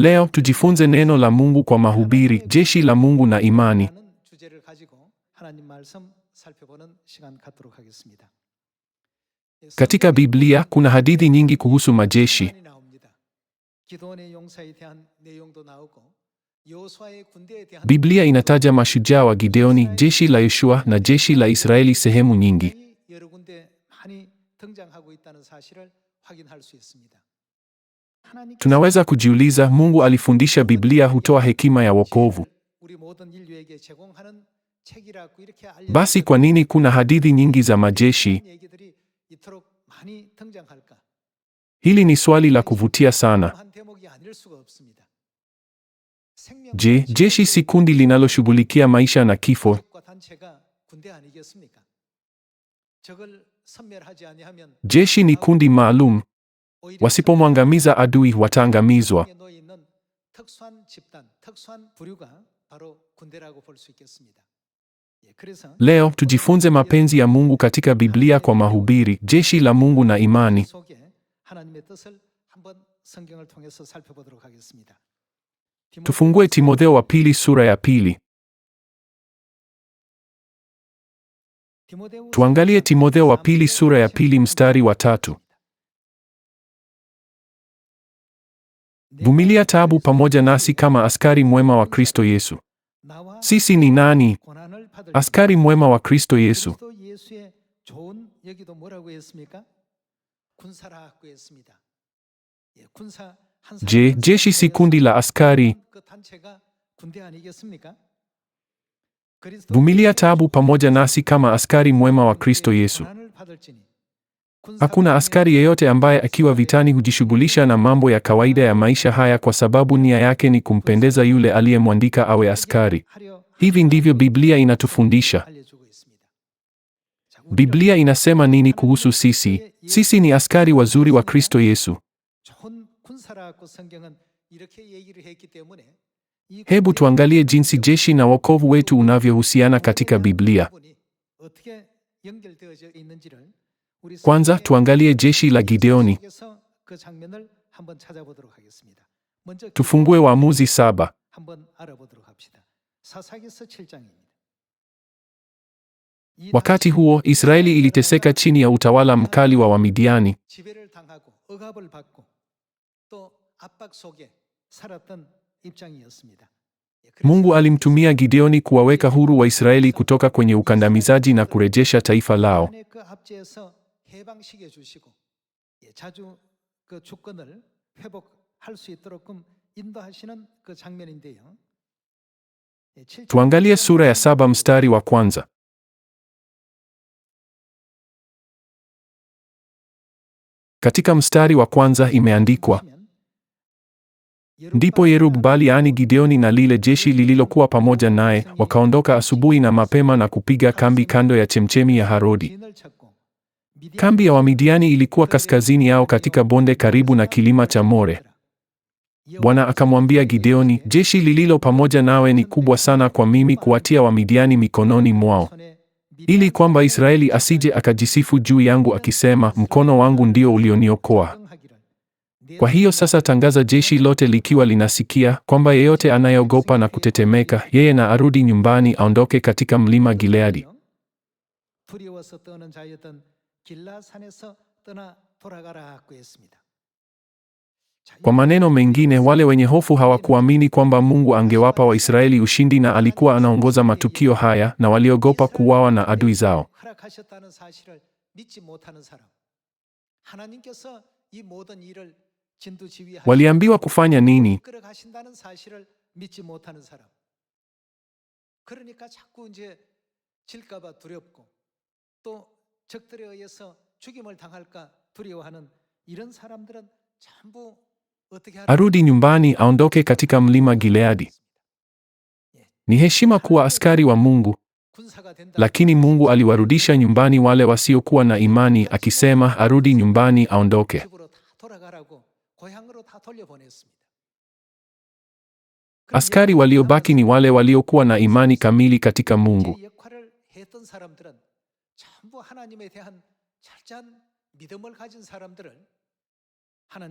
Leo tujifunze neno la Mungu kwa mahubiri, jeshi la Mungu na imani. Katika Biblia kuna hadithi nyingi kuhusu majeshi. Biblia inataja mashujaa wa Gideoni, jeshi la Yoshua na jeshi la Israeli sehemu nyingi. Tunaweza kujiuliza, Mungu alifundisha Biblia hutoa hekima ya wokovu. Basi kwa nini kuna hadithi nyingi za majeshi? Hili ni swali la kuvutia sana. Je, jeshi si kundi linaloshughulikia maisha na kifo? Jeshi ni kundi maalum. Wasipomwangamiza adui, wataangamizwa. Leo tujifunze mapenzi ya Mungu katika Biblia kwa mahubiri, jeshi la Mungu na imani. Tufungue Timotheo wa pili sura ya pili. Tuangalie Timotheo wa pili sura ya pili mstari wa 3. Vumilia taabu pamoja nasi kama askari mwema wa Kristo Yesu. Sisi ni nani? Askari mwema wa Kristo Yesu. Je, jeshi si kundi la askari? Vumilia taabu pamoja nasi kama askari mwema wa Kristo Yesu. Hakuna askari yeyote ambaye akiwa vitani hujishughulisha na mambo ya kawaida ya maisha haya kwa sababu nia yake ni kumpendeza yule aliyemwandika awe askari. Hivi ndivyo Biblia inatufundisha. Biblia inasema nini kuhusu sisi? Sisi ni askari wazuri wa Kristo Yesu. Hebu tuangalie jinsi jeshi na wokovu wetu unavyohusiana katika Biblia. Kwanza tuangalie jeshi la Gideoni. Tufungue Waamuzi 7. Wakati huo Israeli iliteseka chini ya utawala mkali wa Wamidiani. Mungu alimtumia Gideoni kuwaweka huru Waisraeli kutoka kwenye ukandamizaji na kurejesha taifa lao. Tuangalie sura ya 7 mstari wa 1. Katika mstari wa 1 imeandikwa, ndipo Yerub-Baali yaani Gideoni na lile jeshi lililokuwa pamoja naye wakaondoka asubuhi na mapema na kupiga kambi kando ya chemchemi ya Harodi. Kambi ya Wamidiani ilikuwa kaskazini yao katika bonde karibu na kilima cha More. Bwana akamwambia Gideoni, jeshi lililo pamoja nawe ni kubwa sana kwa mimi kuwatia Wamidiani mikononi mwao, ili kwamba Israeli asije akajisifu juu yangu akisema, mkono wangu ndio ulioniokoa. Kwa hiyo sasa tangaza jeshi lote likiwa linasikia, kwamba yeyote anayeogopa na kutetemeka, yeye na arudi nyumbani, aondoke katika mlima Gileadi. Kwa maneno mengine, wale wenye hofu hawakuamini kwamba Mungu angewapa Waisraeli ushindi na alikuwa anaongoza matukio haya, na waliogopa kuuawa na adui zao. Waliambiwa kufanya nini? Arudi nyumbani, aondoke katika mlima Gileadi. Ni heshima kuwa askari wa Mungu. Lakini Mungu aliwarudisha nyumbani wale wasiokuwa na imani, akisema arudi nyumbani, aondoke. Askari waliobaki ni wale waliokuwa na imani kamili katika Mungu.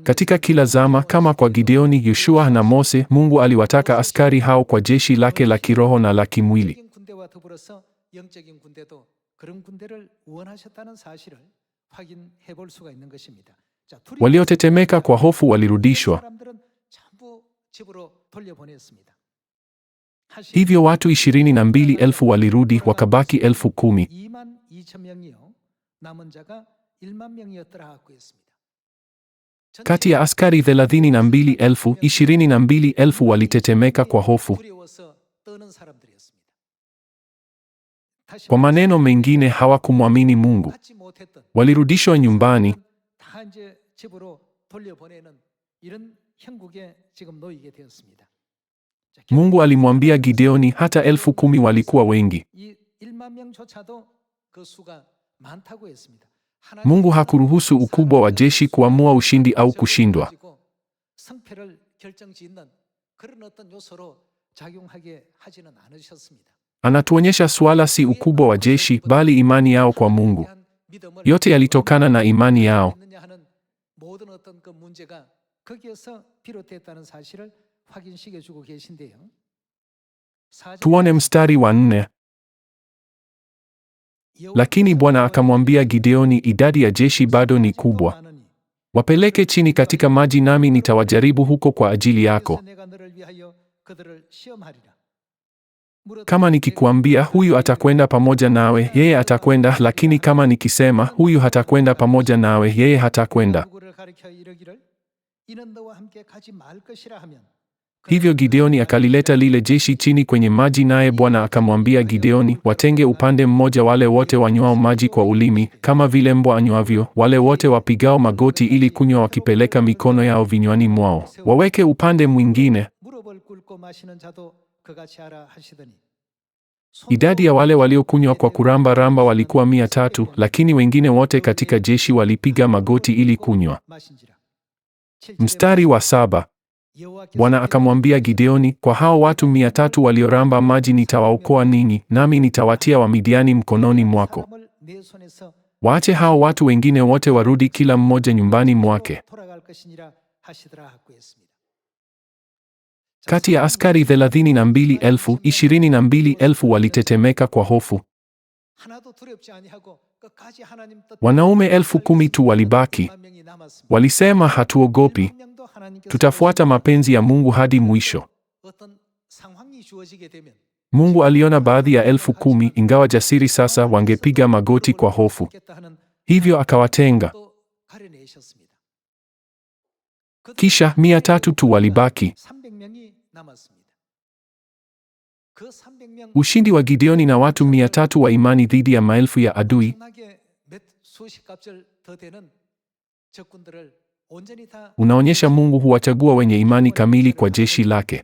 Katika kila zama, kama kwa Gideoni, Yoshua na Mose, Mungu aliwataka askari hao kwa jeshi lake la kiroho na la kimwili. Waliotetemeka kwa hofu walirudishwa. Hivyo watu 22,000 walirudi, wakabaki 10,000. Kati ya askari 32,000, 22,000 walitetemeka kwa hofu. Kwa maneno mengine, hawakumwamini Mungu. Walirudishwa nyumbani. Mungu alimwambia Gideoni, hata 10,000 walikuwa wengi. Mungu hakuruhusu ukubwa wa jeshi kuamua ushindi au kushindwa. Anatuonyesha swala si ukubwa wa jeshi, bali imani yao kwa Mungu. Yote yalitokana na imani yao. Tuone mstari wa 4. Lakini Bwana akamwambia Gideoni, idadi ya jeshi bado ni kubwa. Wapeleke chini katika maji, nami nitawajaribu huko kwa ajili yako. Kama nikikuambia huyu atakwenda pamoja nawe, yeye atakwenda, lakini kama nikisema huyu hatakwenda pamoja nawe, yeye hatakwenda. Hivyo Gideoni akalileta lile jeshi chini kwenye maji, naye Bwana akamwambia Gideoni, watenge upande mmoja wale wote wanywao maji kwa ulimi, kama vile mbwa anywavyo, wale wote wapigao magoti ili kunywa wakipeleka mikono yao vinywani mwao, waweke upande mwingine. Idadi ya wale waliokunywa kwa kuramba-ramba walikuwa 300, lakini wengine wote katika jeshi walipiga magoti ili kunywa. Mstari wa 7. Bwana akamwambia Gideoni, kwa hao watu 300 walioramba maji nitawaokoa ninyi, nami nitawatia Wamidiani mkononi mwako. Waache hao watu wengine wote warudi, kila mmoja nyumbani mwake. Kati ya askari 32,000, 22,000 walitetemeka kwa hofu. Wanaume 10,000 tu walibaki. Walisema, hatuogopi. Tutafuata mapenzi ya Mungu hadi mwisho. Mungu aliona baadhi ya 10,000, ingawa jasiri sasa, wangepiga magoti kwa hofu. Hivyo akawatenga. Kisha 300 tu walibaki. Ushindi wa Gideoni na watu 300 wa imani dhidi ya maelfu ya adui unaonyesha Mungu huwachagua wenye imani kamili kwa jeshi lake.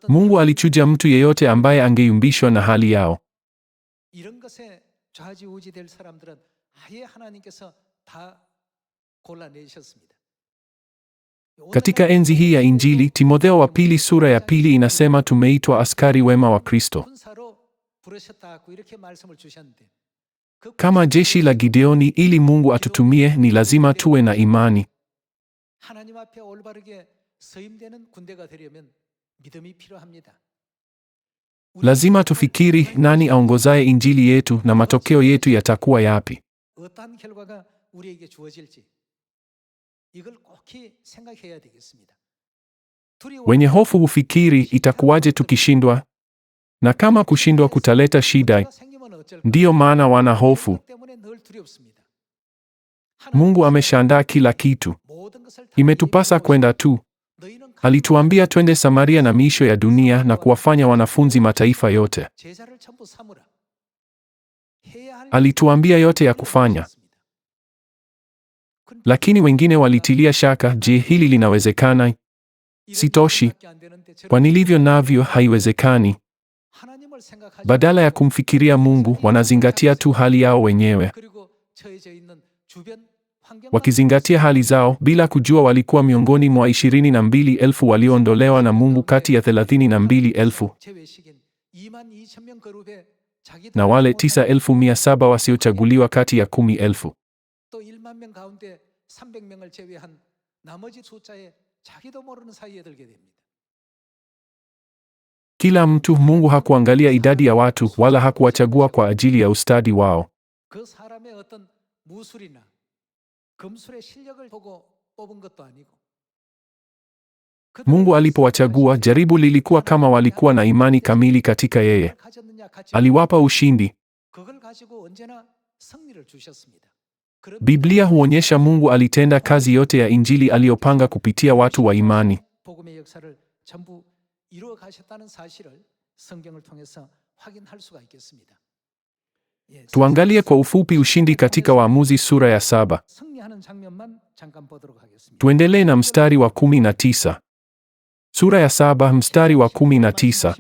Mungu alichuja mtu yeyote ambaye angeyumbishwa na hali yao. Katika enzi hii ya Injili, Timotheo wa pili sura ya 2 inasema tumeitwa askari wema wa Kristo. Kama jeshi la Gideoni, ili Mungu atutumie, ni lazima tuwe na imani. Lazima tufikiri, nani aongozaye injili yetu na matokeo yetu yatakuwa yapi? Wenye hofu hufikiri, itakuwaje tukishindwa? Na kama kushindwa kutaleta shida, ndiyo maana wana hofu. Mungu ameshaandaa kila kitu. Imetupasa kwenda tu. Alituambia twende Samaria na miisho ya dunia na kuwafanya wanafunzi mataifa yote. Alituambia yote ya kufanya. Lakini wengine walitilia shaka, je, hili linawezekana? Sitoshi. Kwa nilivyo navyo haiwezekani. Badala ya kumfikiria Mungu, wanazingatia tu hali yao wenyewe. wakizingatia hali zao, bila kujua walikuwa miongoni mwa 22,000 walioondolewa na Mungu kati ya 32,000 na wale 9,700 wasiochaguliwa kati ya 10,000. Kila mtu, Mungu hakuangalia idadi ya watu wala hakuwachagua kwa ajili ya ustadi wao. Mungu alipowachagua, jaribu lilikuwa kama walikuwa na imani kamili katika yeye. Aliwapa ushindi. Biblia huonyesha Mungu alitenda kazi yote ya Injili aliyopanga kupitia watu wa imani. Tuangalie kwa ufupi ushindi katika Waamuzi sura ya 7. Tuendelee na mstari wa 19. Sura ya 7 mstari wa 19.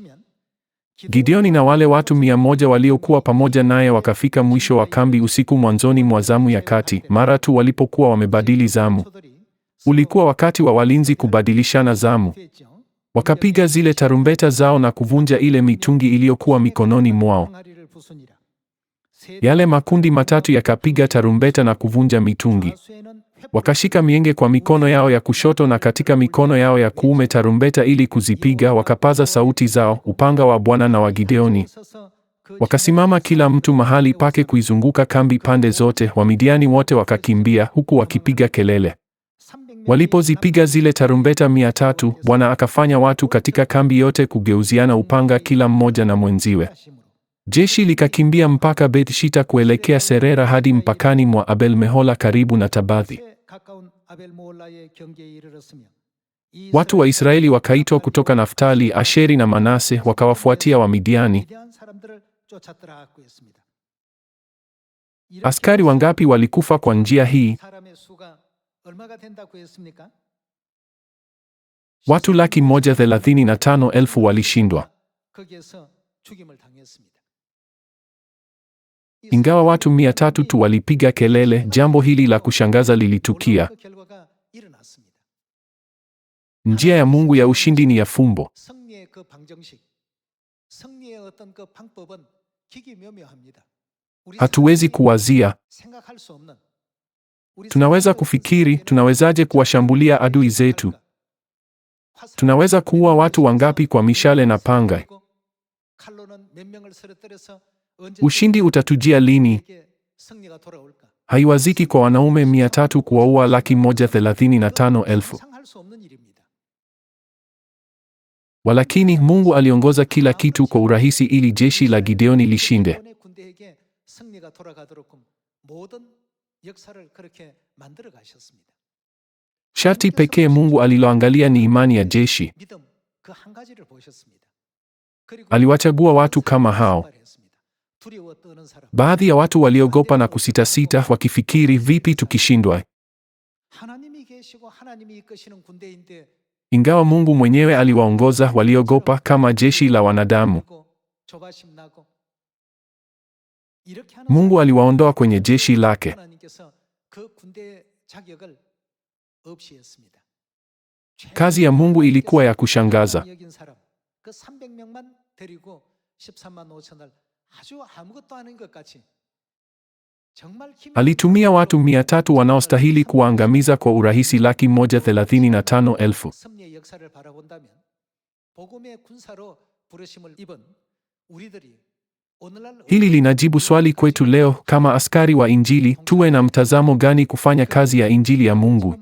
Gideoni na wale watu 100 waliokuwa pamoja naye wakafika mwisho wa kambi usiku mwanzoni mwa zamu ya kati, mara tu walipokuwa wamebadili zamu. Ulikuwa wakati wa walinzi kubadilishana zamu. Wakapiga zile tarumbeta zao na kuvunja ile mitungi iliyokuwa mikononi mwao. Yale makundi matatu yakapiga tarumbeta na kuvunja mitungi. Wakashika mienge kwa mikono yao ya kushoto na katika mikono yao ya kuume tarumbeta ili kuzipiga, wakapaza sauti zao, upanga wa Bwana na wa Gideoni. Wakasimama kila mtu mahali pake kuizunguka kambi pande zote, Wamidiani wote wakakimbia huku wakipiga kelele. Walipozipiga zile tarumbeta 300, Bwana akafanya watu katika kambi yote kugeuziana upanga kila mmoja na mwenziwe. Jeshi likakimbia mpaka Beth-shita kuelekea Serera hadi mpakani mwa Abel-Mehola karibu na Tabathi. Watu wa Israeli wakaitwa kutoka Naftali, Asheri na Manase, wakawafuatia Wamidiani. Askari wangapi walikufa kwa njia hii? Watu 135,000 walishindwa. Ingawa watu 300 tu walipiga kelele, jambo hili la kushangaza lilitukia. Njia ya Mungu ya ushindi ni ya fumbo. Hatuwezi kuwazia. Tunaweza kufikiri, tunawezaje kuwashambulia adui zetu? Tunaweza kuua watu wangapi kwa mishale na panga? Ushindi utatujia lini? Haiwaziki kwa wanaume 300 kuwaua 135,000. Walakini Mungu aliongoza kila kitu kwa urahisi ili jeshi la Gideoni lishinde. Sharti pekee Mungu aliloangalia ni imani ya jeshi. Aliwachagua watu kama hao. Baadhi ya watu waliogopa na kusitasita wakifikiri, vipi tukishindwa? Ingawa Mungu mwenyewe aliwaongoza, waliogopa kama jeshi la wanadamu. Mungu aliwaondoa kwenye jeshi lake. Kazi ya Mungu ilikuwa ya kushangaza. Alitumia watu 300 wanaostahili kuwaangamiza kwa urahisi 135,000. Hili linajibu swali kwetu leo, kama askari wa Injili, tuwe na mtazamo gani kufanya kazi ya Injili ya Mungu?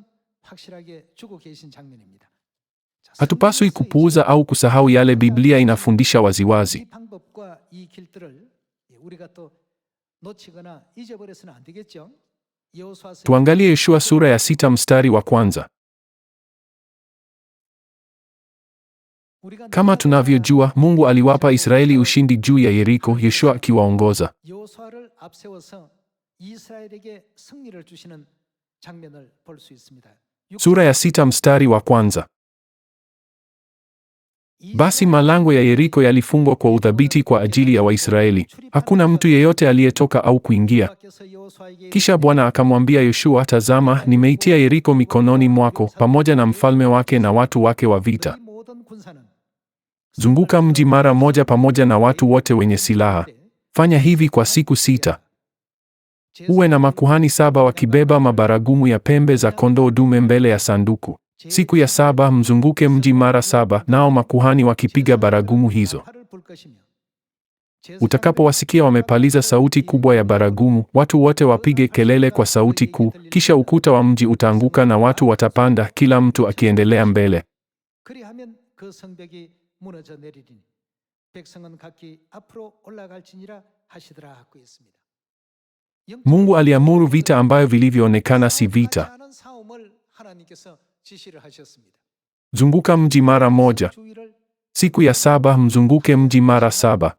Hatupaswi kupuuza au kusahau yale Biblia inafundisha waziwazi. Tuangalie Yoshua sura ya 6 mstari wa 1. Kama tunavyojua, Mungu aliwapa Israeli ushindi juu ya Yeriko, Yoshua akiwaongoza. Sura ya 6 mstari wa 1. Basi malango ya Yeriko yalifungwa kwa uthabiti kwa ajili ya Waisraeli. Hakuna mtu yeyote aliyetoka au kuingia. Kisha Bwana akamwambia Yoshua, tazama, nimeitia Yeriko mikononi mwako, pamoja na mfalme wake na watu wake wa vita. Zunguka mji mara moja pamoja na watu wote wenye silaha. Fanya hivi kwa siku 6. Uwe na makuhani 7 wakibeba mabaragumu ya pembe za kondoo dume mbele ya sanduku. Siku ya 7 mzunguke mji mara 7, nao makuhani wakipiga baragumu hizo. Utakapowasikia wamepaliza sauti kubwa ya baragumu, watu wote wapige kelele kwa sauti kuu, kisha ukuta wa mji utaanguka na watu watapanda, kila mtu akiendelea mbele. Mungu aliamuru vita ambayo vilivyoonekana si vita. Zunguka mji mara moja. Siku ya 7 mzunguke mji mara 7.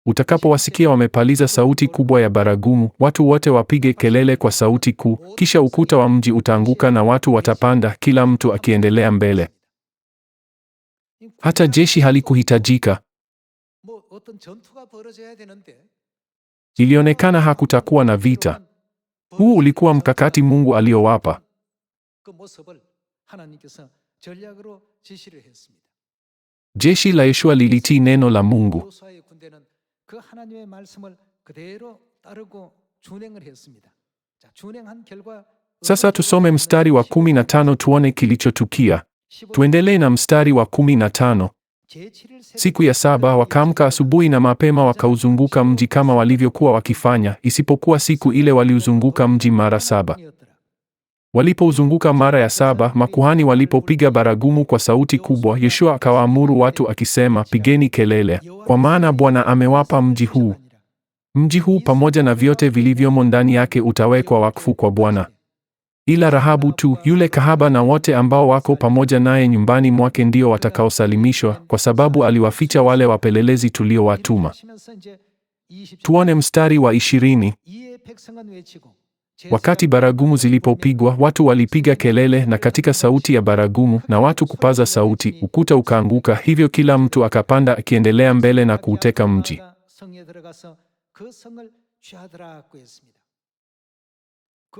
Utakapowasikia wamepaliza sauti kubwa ya baragumu, watu wote wapige kelele kwa sauti kuu, kisha ukuta wa mji utaanguka na watu watapanda, kila mtu akiendelea mbele. Hata jeshi halikuhitajika. Ilionekana hakutakuwa na vita. Huu ulikuwa mkakati Mungu aliowapa. Jeshi la Yoshua lilitii neno la Mungu. Sasa tusome mstari wa 15 tuone kilichotukia. Tuendelee na mstari wa 15. Siku ya 7 wakaamka asubuhi na mapema wakauzunguka mji kama walivyokuwa wakifanya, isipokuwa siku ile waliuzunguka mji mara 7. Walipouzunguka mara ya 7, makuhani walipopiga baragumu kwa sauti kubwa, Yoshua akawaamuru watu akisema, pigeni kelele, kwa maana Bwana amewapa mji huu. Mji huu pamoja na vyote vilivyomo ndani yake utawekwa wakfu kwa Bwana. Ila Rahabu tu, yule kahaba na wote ambao wako pamoja naye nyumbani mwake ndio watakaosalimishwa, kwa sababu aliwaficha wale wapelelezi tuliowatuma. Tuone mstari wa 20. Wakati baragumu zilipopigwa, watu walipiga kelele na katika sauti ya baragumu na watu kupaza sauti, ukuta ukaanguka, hivyo kila mtu akapanda akiendelea mbele na kuuteka mji.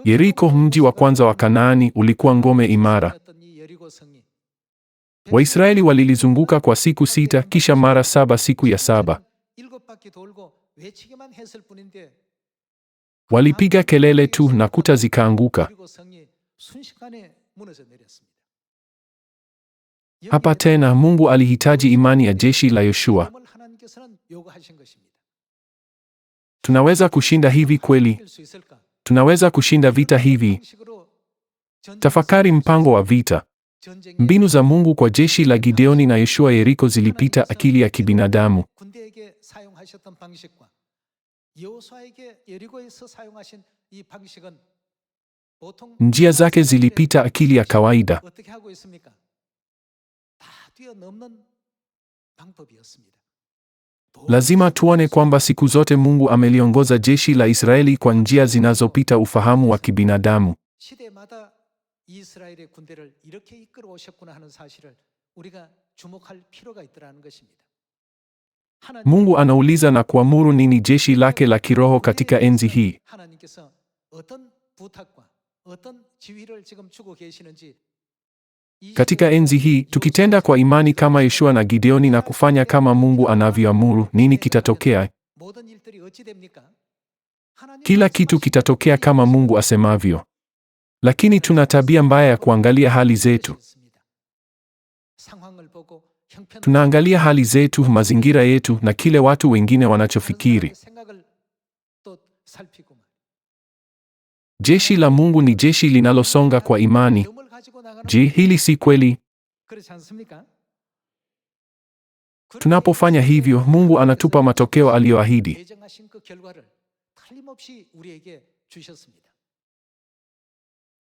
Yeriko, mji wa kwanza wa Kanaani, ulikuwa ngome imara. Waisraeli walilizunguka kwa siku 6, kisha mara 7 siku ya 7. Walipiga kelele tu na kuta zikaanguka. Hapa tena Mungu alihitaji imani ya jeshi la Yoshua. Tunaweza kushinda hivi kweli? Tunaweza kushinda vita hivi? Tafakari mpango wa vita. Mbinu za Mungu kwa jeshi la Gideoni na Yoshua Yeriko zilipita akili ya kibinadamu. Njia zake zilipita akili ya kawaida. Lazima tuone kwamba siku zote Mungu ameliongoza jeshi la Israeli kwa njia zinazopita ufahamu wa kibinadamu. Mungu anauliza na kuamuru nini jeshi lake la kiroho katika enzi hii? Katika enzi hii, tukitenda kwa imani kama Yoshua na Gideoni na kufanya kama Mungu anavyoamuru, nini kitatokea? Kila kitu kitatokea kama Mungu asemavyo. Lakini tuna tabia mbaya ya kuangalia hali zetu. Tunaangalia hali zetu, mazingira yetu na kile watu wengine wanachofikiri. Jeshi la Mungu ni jeshi linalosonga kwa imani. Je, hili si kweli? Tunapofanya hivyo, Mungu anatupa matokeo aliyoahidi.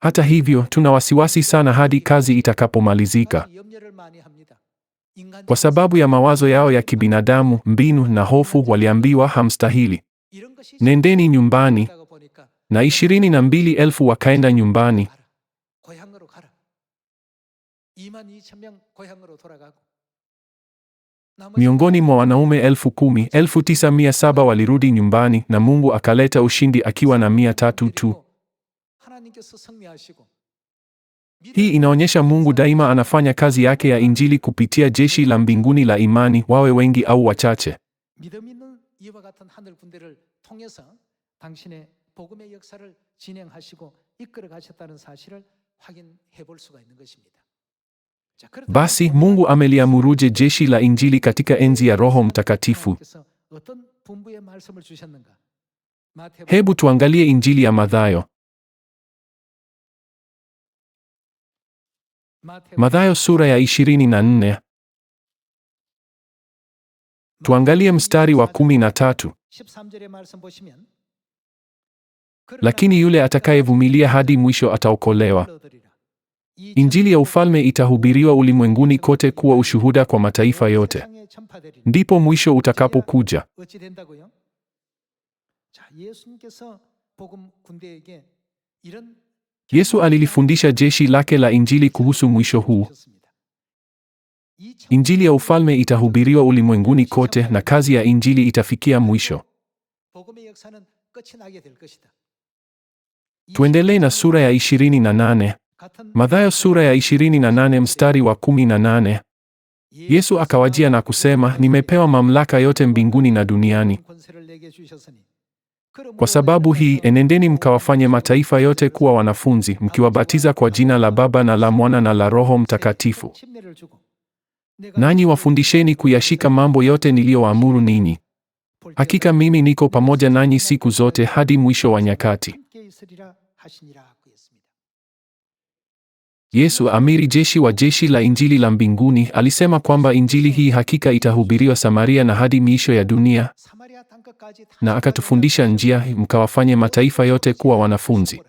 Hata hivyo, tuna wasiwasi sana hadi kazi itakapomalizika. Kwa sababu ya mawazo yao ya kibinadamu, mbinu na hofu, waliambiwa hamstahili. Nendeni nyumbani. Na 22,000 wakaenda nyumbani. Miongoni mwa wanaume 10,000, 9,700 walirudi nyumbani na Mungu akaleta ushindi akiwa na 300 tu. Hii inaonyesha Mungu daima anafanya kazi yake ya Injili kupitia jeshi la mbinguni la imani, wawe wengi au wachache. Basi Mungu ameliamuruje jeshi la Injili katika enzi ya Roho Mtakatifu? Hebu tuangalie Injili ya Mathayo. Mathayo sura ya 24. Tuangalie mstari wa 13. Lakini yule atakayevumilia hadi mwisho ataokolewa. Injili ya ufalme itahubiriwa ulimwenguni kote kuwa ushuhuda kwa mataifa yote. Ndipo mwisho utakapokuja. Yesu alilifundisha jeshi lake la Injili kuhusu mwisho huu. Injili ya ufalme itahubiriwa ulimwenguni kote na kazi ya Injili itafikia mwisho. Tuendelee na sura ya 28. Mathayo sura ya 28 mstari wa 18. Yesu akawajia na kusema, nimepewa mamlaka yote mbinguni na duniani. Kwa sababu hii, enendeni mkawafanye mataifa yote kuwa wanafunzi, mkiwabatiza kwa jina la Baba na la Mwana na la Roho Mtakatifu. Nanyi wafundisheni kuyashika mambo yote niliyowaamuru ninyi. Hakika mimi niko pamoja nanyi siku zote hadi mwisho wa nyakati. Yesu, amiri jeshi wa jeshi la Injili la mbinguni, alisema kwamba Injili hii hakika itahubiriwa Samaria na hadi miisho ya dunia, na akatufundisha njia, mkawafanye mataifa yote kuwa wanafunzi.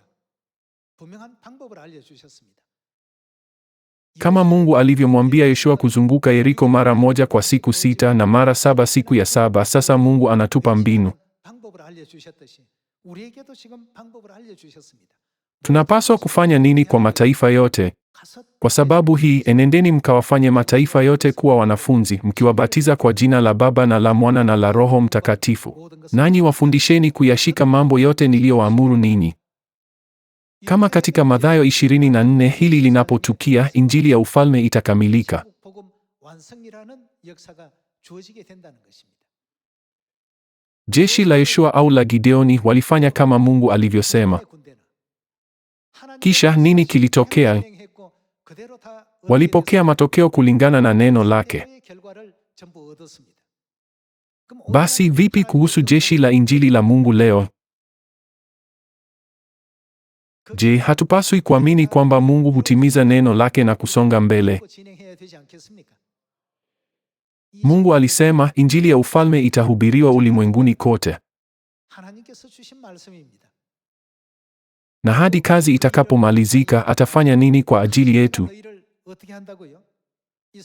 Kama Mungu alivyomwambia Yoshua kuzunguka Yeriko mara moja kwa siku 6 na mara 7 siku ya 7, sasa Mungu anatupa mbinu. Tunapaswa kufanya nini kwa mataifa yote? Kwa sababu hii, enendeni mkawafanye mataifa yote kuwa wanafunzi, mkiwabatiza kwa jina la Baba na la Mwana na la Roho Mtakatifu. Nanyi wafundisheni kuyashika mambo yote niliyowaamuru ninyi. Kama katika Mathayo 24 hili linapotukia, Injili ya ufalme itakamilika. Jeshi la Yoshua au la Gideoni walifanya kama Mungu alivyosema. Kisha nini kilitokea? Walipokea matokeo kulingana na neno lake. Basi vipi kuhusu jeshi la Injili la Mungu leo? Je, hatupaswi kuamini kwamba Mungu hutimiza neno lake na kusonga mbele? Mungu alisema, Injili ya ufalme itahubiriwa ulimwenguni kote. Na hadi kazi itakapomalizika, atafanya nini kwa ajili yetu?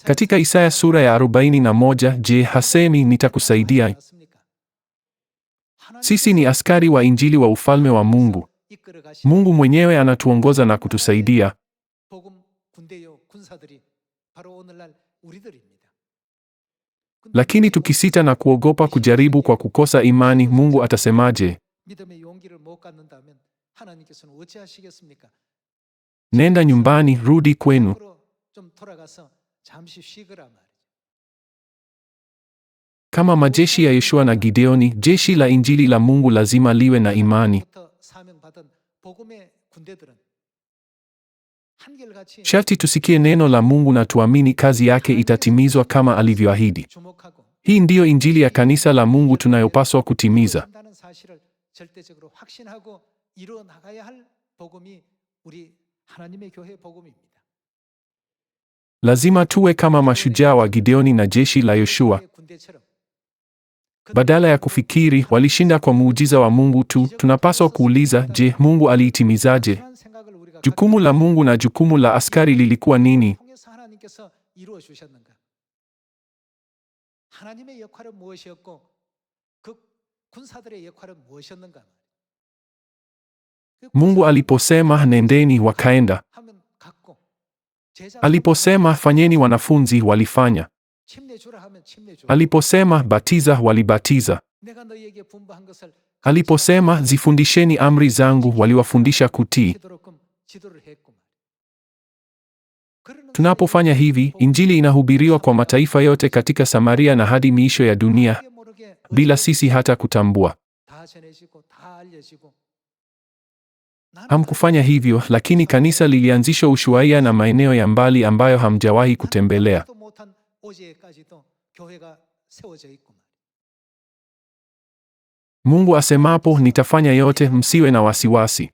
Katika Isaya sura ya 41, je, hasemi nitakusaidia? Sisi ni askari wa Injili wa ufalme wa Mungu. Mungu mwenyewe anatuongoza na kutusaidia. Lakini tukisita na kuogopa kujaribu kwa kukosa imani, Mungu atasemaje? Nenda nyumbani, rudi kwenu. Kama majeshi ya Yoshua na Gideoni, jeshi la Injili la Mungu lazima liwe na imani. Sharti tusikie neno la Mungu na tuamini kazi yake itatimizwa kama alivyoahidi. Hii ndiyo Injili ya kanisa la Mungu tunayopaswa kutimiza. Lazima tuwe kama mashujaa wa Gideoni na jeshi la Yoshua. Badala ya kufikiri walishinda kwa muujiza wa Mungu tu, tunapaswa kuuliza, je, Mungu aliitimizaje? Jukumu la Mungu na jukumu la askari lilikuwa nini? Mungu aliposema nendeni, wakaenda. Aliposema fanyeni wanafunzi, walifanya. Aliposema batiza, walibatiza. Aliposema zifundisheni amri zangu, waliwafundisha kutii. Tunapofanya hivi, Injili inahubiriwa kwa mataifa yote katika Samaria na hadi miisho ya dunia, bila sisi hata kutambua. Hamkufanya hivyo, lakini kanisa lilianzishwa Ushuaia na maeneo ya mbali ambayo hamjawahi kutembelea. Mungu asemapo, nitafanya yote, msiwe na wasiwasi.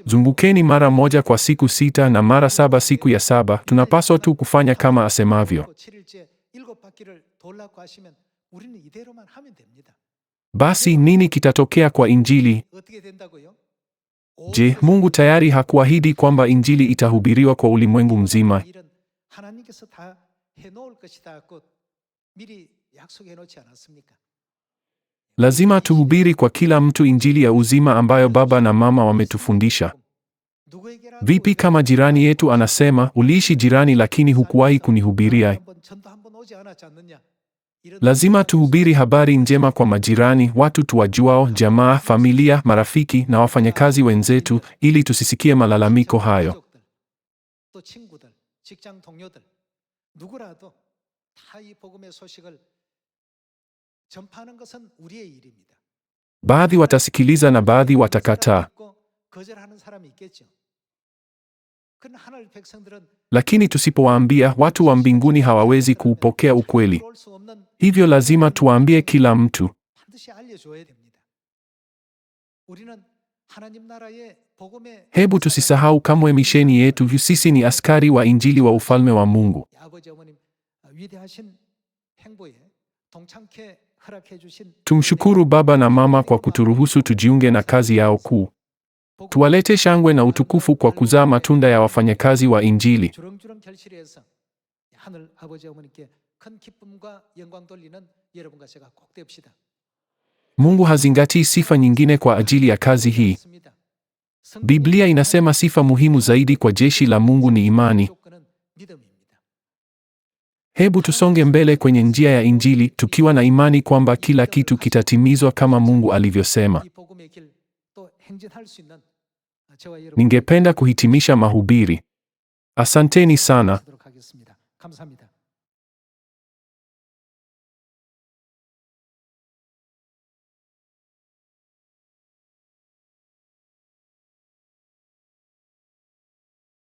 Zungukeni mara moja kwa siku 6 na mara 7 siku ya 7. Tunapaswa tu kufanya kama asemavyo. Basi nini kitatokea kwa Injili? Je, Mungu tayari hakuahidi kwamba Injili itahubiriwa kwa ulimwengu mzima? Lazima tuhubiri kwa kila mtu Injili ya uzima ambayo baba na mama wametufundisha. Vipi kama jirani yetu anasema, uliishi jirani lakini hukuwahi kunihubiria? Lazima tuhubiri habari njema kwa majirani, watu tuwajuao, jamaa, familia, marafiki na wafanyakazi wenzetu, ili tusisikie malalamiko hayo. Baadhi watasikiliza na baadhi watakataa. Lakini tusipowaambia, watu wa mbinguni hawawezi kuupokea ukweli. Hivyo lazima tuwaambie kila mtu. Hebu tusisahau kamwe misheni yetu. Sisi ni askari wa Injili wa ufalme wa Mungu. Tumshukuru baba na mama kwa kuturuhusu tujiunge na kazi yao kuu. Tuwalete shangwe na utukufu kwa kuzaa matunda ya wafanyakazi wa Injili. Mungu hazingatii sifa nyingine kwa ajili ya kazi hii. Biblia inasema sifa muhimu zaidi kwa jeshi la Mungu ni imani. Hebu tusonge mbele kwenye njia ya Injili tukiwa na imani kwamba kila kitu kitatimizwa kama Mungu alivyosema. Ningependa kuhitimisha mahubiri. Asanteni sana.